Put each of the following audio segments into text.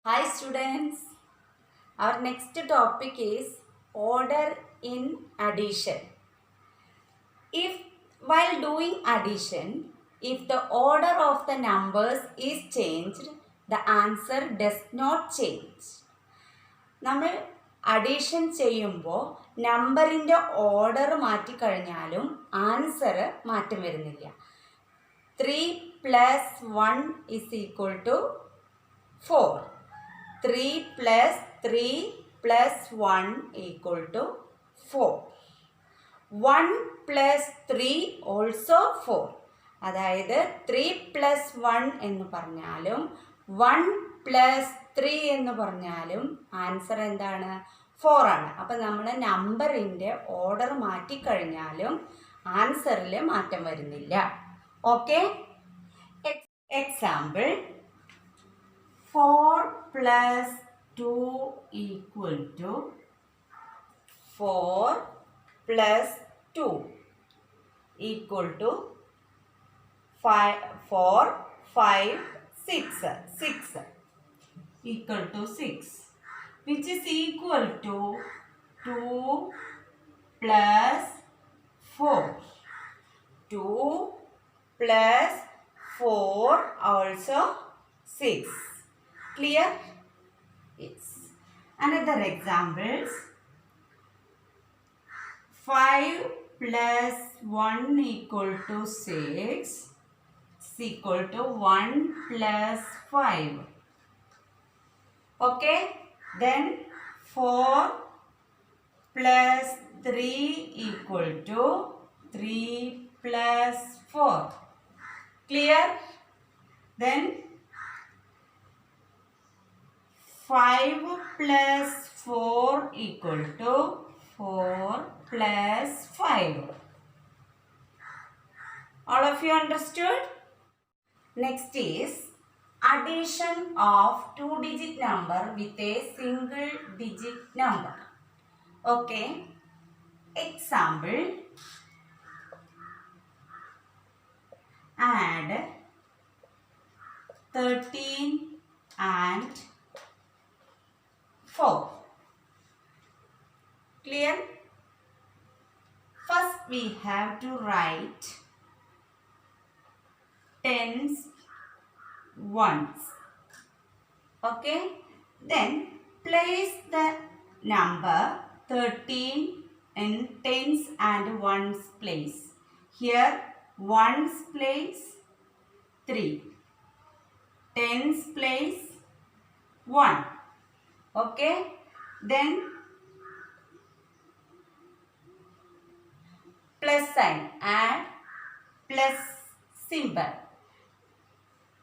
Hi students, our next topic is order in addition. If while doing addition, if the order of the numbers is changed, the answer does not change. നമ്മൾ addition ചെയ്യുമ്പോൾ നമ്പറിൻ്റെ order മാറ്റിക്കഴിഞ്ഞാലും answer മാറ്റം വരുന്നില്ല. 3 + 1 = 4. 3 + 3 + 1 = 4. 1 + 3 also 4. അതായത് 3 + 1 എന്ന് പറഞ്ഞാലും 1 + 3 എന്ന് പറഞ്ഞാലും ആൻസർ എന്താണ്? 4 ആണ്. അപ്പം നമ്മൾ നമ്പറിൻ്റെ ഓർഡർ മാറ്റിക്കഴിഞ്ഞാലും ആൻസറിൽ മാറ്റം വരുന്നില്ല. Okay, example 4 + 2 = 4 + 2 = 4, 5, 6 = 6, which is equal to 2 + 4. 2 + 4 also 6. Clear? Yes. Another examples. 5 + 1 = 6 = 1 + 5. Okay. Then 4 + 3 = 3 + 4. Clear? Then 5 + 4 = 4 + 5. All of you understood? Next is addition of two-digit number with a single-digit number. Okay. Example, add 13 and 4. Clear? First we have to write tens ones. Okay. Then place the number 13 in tens and ones place. Here ones place 3, tens place 1. Okay. Then plus sign, add plus symbol.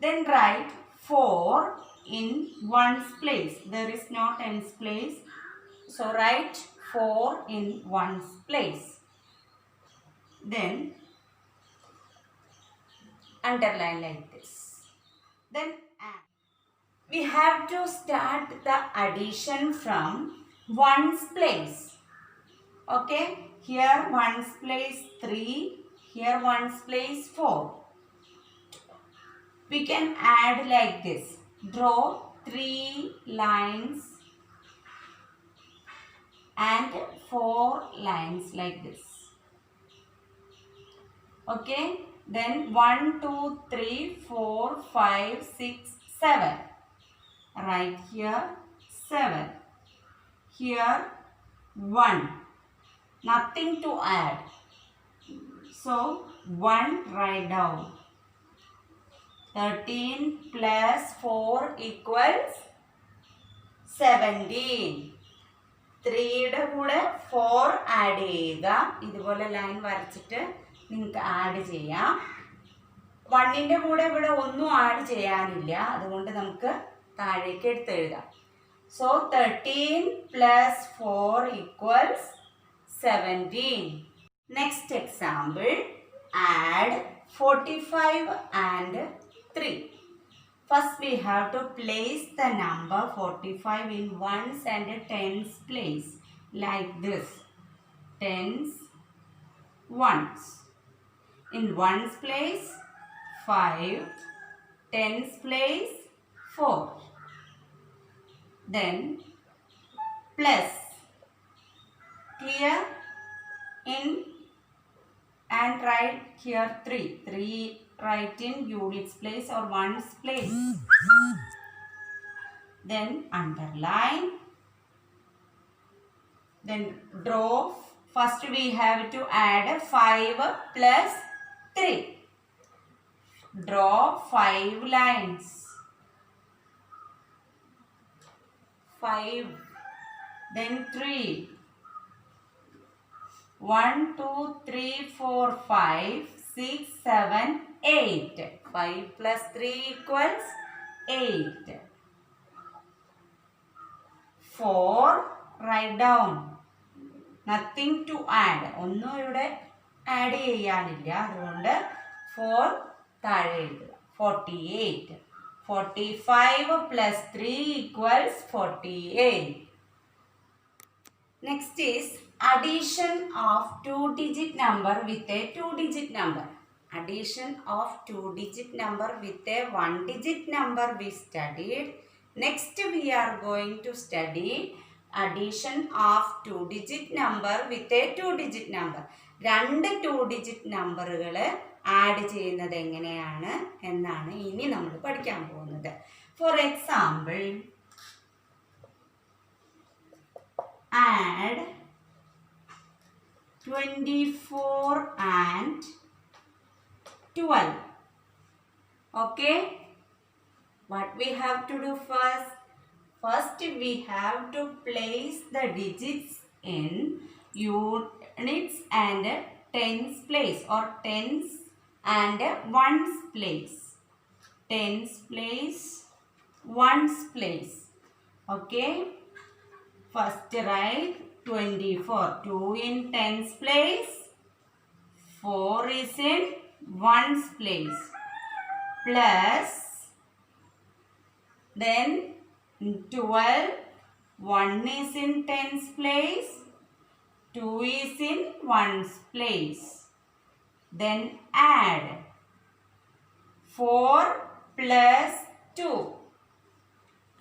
Then write 4 in ones place. There is no tens place. So write 4 in ones place. Then underline like this. Then add. We have to start the addition from ones place. Okay. Here ones place 3. Here ones place 4. We can add like this. Draw 3 lines and 4 lines like this. Okay. Then 1, 2, 3, 4, 5, 6, 7. Right here 7. Here 1. Nothing to add. So 1 write down. 13 + 4 = 17. 3യുടെ കൂടെ 4 add ചെയ്യുക. ഇതുപോലെ line വരച്ചിട്ട് നിങ്ങൾക്ക് add ചെയ്യാം. 1ൻ്റെ കൂടെ ഇവിടെ ഒന്നും add ചെയ്യാനില്ല, അതുകൊണ്ട് നമുക്ക് താഴേക്ക് എടുത്തെഴുതാം. So 13 + 4 = 17. Next example, add 45 and 3. First we have to place the number 45 in ones and tens place like this. Tens, ones. In ones place 5, tens place 4. then plus. Clear? In and write here 3. 3 write in units place or ones place. Then underline. Then draw. First we have to add 5 plus 3. Draw 5 lines. 5. Then 3. 1, 2, 3, 4, 5, 6, 7, 8. 5 plus 3 equals 8. 4. Write down. Nothing to add. ഒന്നും ഇവിടെ add ചെയ്യാനില്ല. അതുകൊണ്ട് 4 താഴെ എഴുതുക. 48. 45 plus 3 equals 48. Next is addition of 2-digit number with a 2-digit number. Addition of 2-digit number with a 1-digit number we studied. Next we are going to study addition of 2-digit number with a 2-digit number. 2 2-digit നമ്പറുകൾ add ചെയ്യുന്നത് എങ്ങനെയാണ് എന്നാണ് ഇനി നമ്മൾ പഠിക്കാൻ പോകുന്നത്. For example, add 24 and 12. Okay, what we have to do first? First we have to place the digits in units and tens place or tens and ones place. Tens place, ones place. Okay, first write 24. 2 in tens place, 4 is in ones place, plus then 12. 1 is in tens place, 2 is in ones place. Then add 4 plus 2.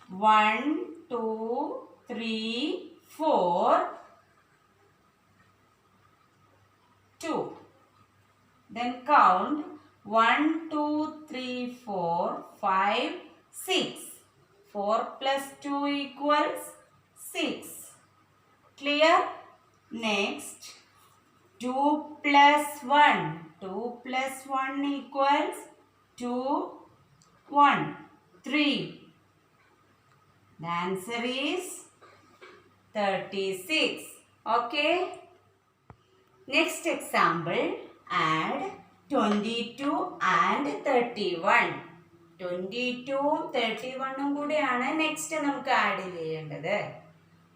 1, 2, 3, 4, 2. Then count 1, 2, 3, 4, 5, 6. 4 plus 2 equals 6. Clear? Next, 2 plus 1. 2 plus 1 equals 2, 1, 3. The answer is 36. Okay. Next example, add 22 and 31. 22ഉം 31ഉം കൂടിയാണ് next നമുക്ക് add ചെയ്യേണ്ടത്.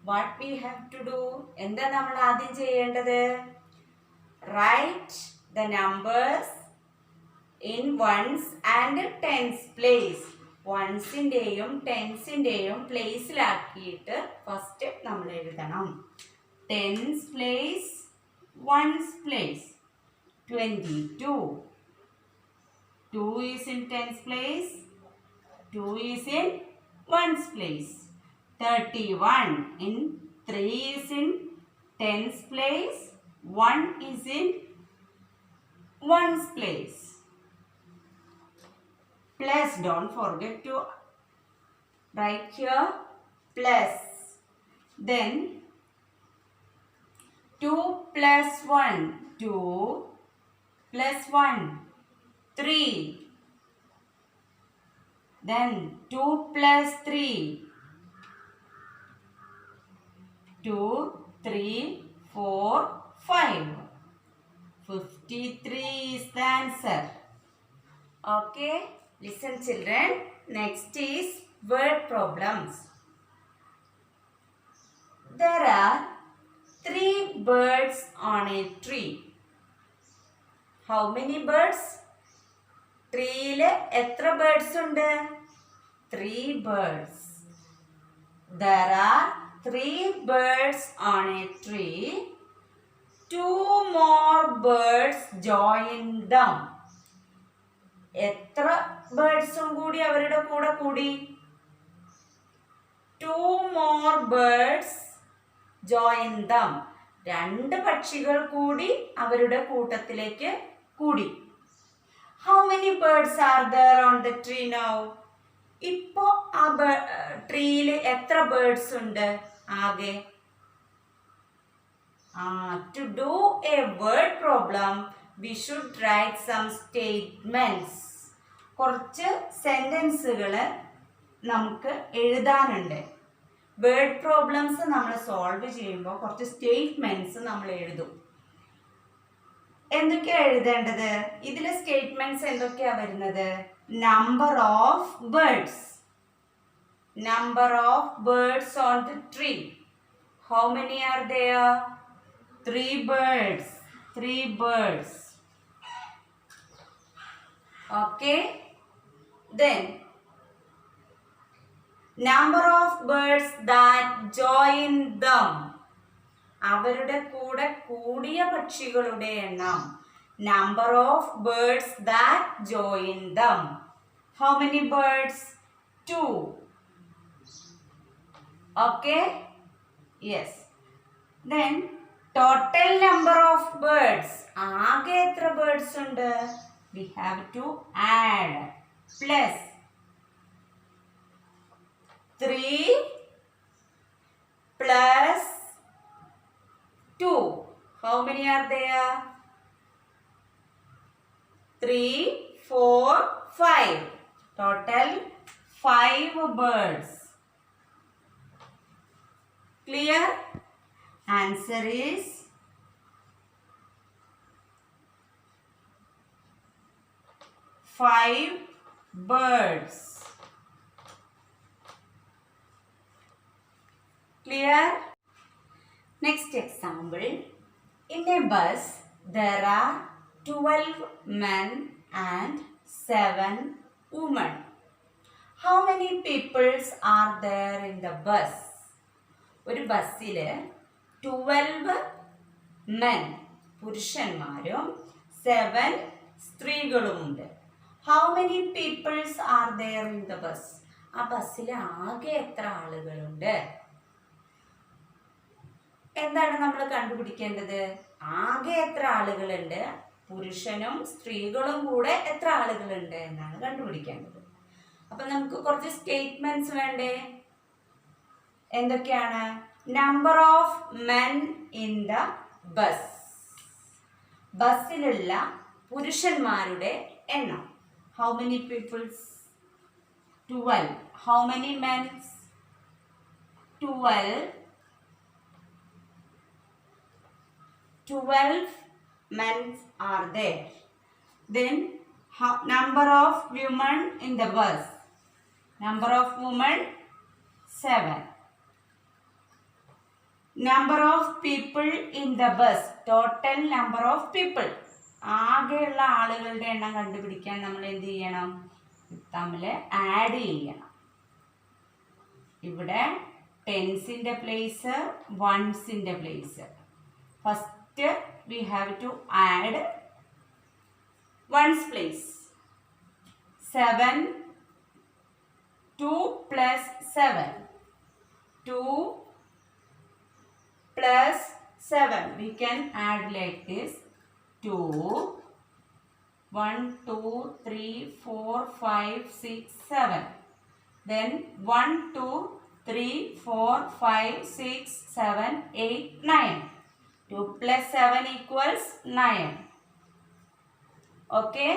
What we have to do? എന്താ നമ്മൾ ആദ്യം ചെയ്യേണ്ടത്? Write the numbers in ones and tens place. വൺസിൻ്റെയും ടെൻസിൻ്റെയും പ്ലേസിലാക്കിയിട്ട് ഫസ്റ്റ് നമ്മൾ എഴുതണം. Tens place, ones place. 22. 2 is in tens place, 2 is in ones place. 31 in 3 is in tens place, 1 is in ones place. Plus, don't forget to write here plus. Then 2 plus 1, 2 plus 1, 3. Then 2 plus 3, 2, 3, 4, 5. 53 is the answer. Okay, listen children. Next is word problems. There are 3 birds on a tree. How many birds? ട്രീയിൽ എത്ര birds ഉണ്ട്? 3 birds. There are 3 birds on a tree. 2 more birds join them. എത്ര ബേർഡ്സും കൂടി അവരുടെ കൂടെ കൂടി? two more birds join them. രണ്ട് പക്ഷികൾ കൂടി അവരുടെ കൂട്ടത്തിലേക്ക് കൂടി. How many birds are there on the tree now? ഇപ്പോ ആ ട്രീയിൽ എത്ര ബേർഡ്സ് ഉണ്ട് ആകെ? To do a word problem, we should write some statements. കുറച്ച് സെന്റൻസുകൾ നമുക്ക് എഴുതാനുണ്ട്. വേർഡ് പ്രോബ്ലംസ് നമ്മൾ സോൾവ് ചെയ്യുമ്പോൾ കുറച്ച് സ്റ്റേറ്റ്മെന്റ്സ് നമ്മൾ എഴുതും. എന്തൊക്കെയാ എഴുതേണ്ടത്? ഇതിലെ സ്റ്റേറ്റ്മെന്റ്സ് എന്തൊക്കെയാ വരുന്നത്? Number of birds. Number of birds on the tree. How many are there? 3 birds. 3 birds. Okay. Then number of birds that join them. അവരുടെ കൂടെ കൂടിയ പക്ഷികളുടെ എണ്ണം. Number of birds that join them. How many birds? 2. Okay. Yes. Then total number of birds. ആകെ എത്ര birds ഉണ്ട്? We have to add plus 3 plus 2. How many are there? 3, 4, 5. Total 5 birds. Clear? Answer is 5 birds. Clear? Next example. In a bus, there are 12 men and 7 women. How many people are there in the bus? ഒരു ബസ്സിൽ 12 men പുരുഷന്മാരും 7 സ്ത്രീകളുമുണ്ട്. How many peoples are there in the bus? ആ ബസ്സിൽ ആകെ എത്ര ആളുകളുണ്ട്? എന്താണ് നമ്മൾ കണ്ടുപിടിക്കേണ്ടത്? ആകെ എത്ര ആളുകളുണ്ട്, പുരുഷനും സ്ത്രീകളും കൂടെ എത്ര ആളുകളുണ്ട് എന്നാണ് കണ്ടുപിടിക്കേണ്ടത്. അപ്പൊ നമുക്ക് കുറച്ച് സ്റ്റേറ്റ്മെന്റ്സ് വേണ്ടേ? എന്തൊക്കെയാണ്? Number of men in the bus. ബസ്സിലുള്ള പുരുഷന്മാരുടെ എണ്ണം. How many peoples? 12. How many mens? 12. 12 men are there. Then number of women in the bus. Number of women 7. Number of people in the bus. Total number of people. ആകെയുള്ള ആളുകളുടെ എണ്ണം കണ്ടുപിടിക്കാൻ നമ്മൾ എന്ത് ചെയ്യണം? തമ്മിൽ ആഡ് ചെയ്യണം. ഇവിടെ ടെൻസിന്റെ പ്ലേസ്, വൺസിന്റെ place. First we have to add ones place. 7. 2 plus 7. 2 plus 7. We can add like this. 2. 1, 2, 3, 4, 5, 6, 7. Then 1, 2, 3, 4, 5, 6, 7, 8, 9. 2 plus 7 equals 9. Okay.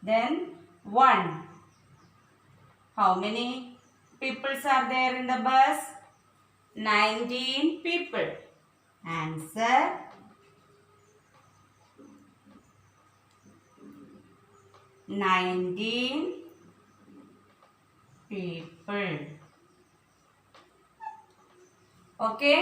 Then 1. How many peoples are there in the bus? 19 people. Answer 19 people. Okay.